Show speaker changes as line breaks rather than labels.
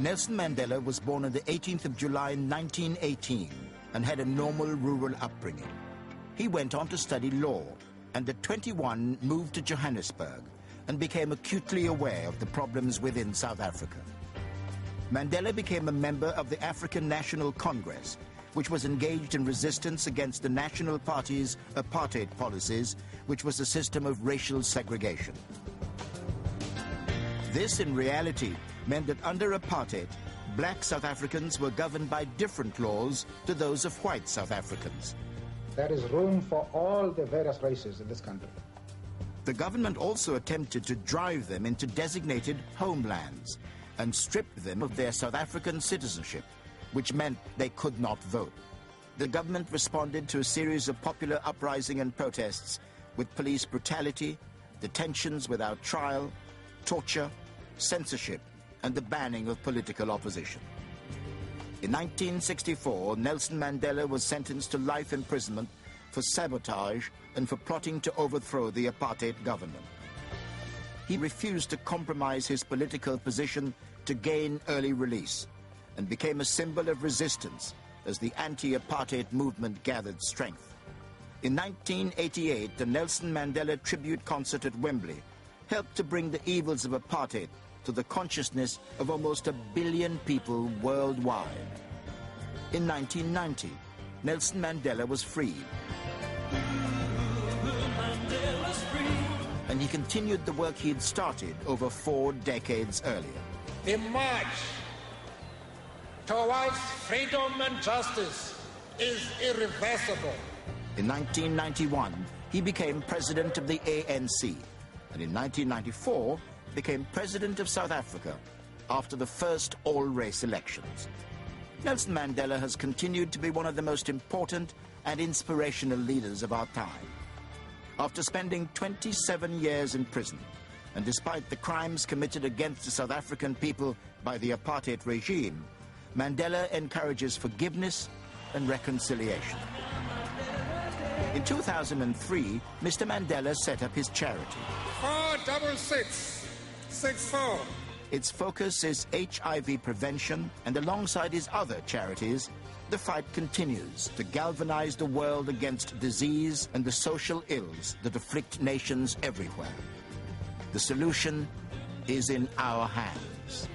Nelson Mandela was born on the 18th of July 1918 and had a normal rural upbringing. He went on to study law and at 21 moved to Johannesburg and became acutely aware of the problems within South Africa. Mandela became a member of the African National Congress, which was engaged in resistance against the National Party's apartheid policies, which was a system of racial segregation. This, in reality, meant that under apartheid, black South Africans were governed by different laws to those of white South Africans.
There is room for all the various races in this country.
The government also attempted to drive them into designated homelands and strip them of their South African citizenship, which meant they could not vote. The government responded to a series of popular uprising and protests with police brutality, detentions without trial, torture, censorship, and the banning of political opposition. In 1964, Nelson Mandela was sentenced to life imprisonment for sabotage and for plotting to overthrow the apartheid government. He refused to compromise his political position to gain early release and became a symbol of resistance as the anti-apartheid movement gathered strength. In 1988, the Nelson Mandela Tribute Concert at Wembley helped to bring the evils of apartheid to the consciousness of almost 1 billion people worldwide. In 1990, Nelson Mandela was freed. And he continued the work he had started over 4 decades earlier.
The march towards freedom and justice is irreversible.
In 1991, he became president of the ANC, and in 1994, became president of South Africa after the first all-race elections. Nelson Mandela has continued to be one of the most important and inspirational leaders of our time. After spending 27 years in prison, and despite the crimes committed against the South African people by the apartheid regime, Mandela encourages forgiveness and reconciliation. In 2003, Mr. Mandela set up his charity.
46664.
Its focus is HIV prevention, and alongside his other charities, the fight continues to galvanize the world against disease and the social ills that afflict nations everywhere. The solution is in our hands.